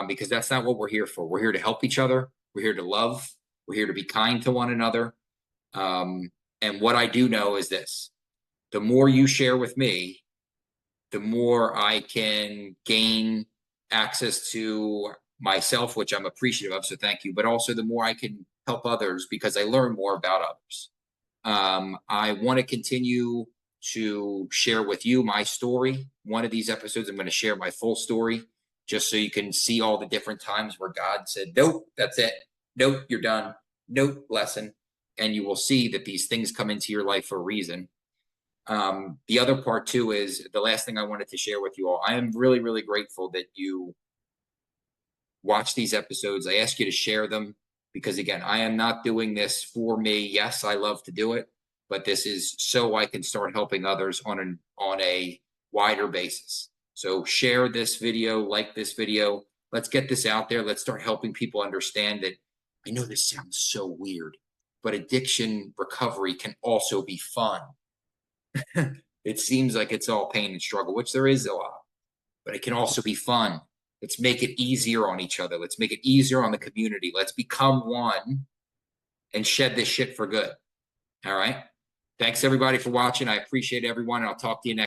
because that's not what we're here for. We're here to help each other. We're here to love. We're here to be kind to one another. And what I do know is this: the more you share with me, the more I can gain access to myself, which I'm appreciative of. So thank you. But also the more I can help others because I learn more about others. I want to continue to share with you my story. One of these episodes, I'm going to share my full story just so you can see all the different times where God said, nope, that's it. Nope, you're done. Nope, lesson. And you will see that these things come into your life for a reason. The other part too is the last thing I wanted to share with you all. I am really, really grateful that you watch these episodes. I ask you to share them because again, I am not doing this for me. Yes, I love to do it, but this is so I can start helping others on a wider basis. So share this video, like this video. Let's get this out there. Let's start helping people understand that. I know this sounds so weird, but addiction recovery can also be fun. It seems like it's all pain and struggle, which there is a lot, but it can also be fun. Let's make it easier on each other. Let's make it easier on the community. Let's become one and shed this shit for good. All right. Thanks everybody for watching. I appreciate everyone. I'll talk to you next.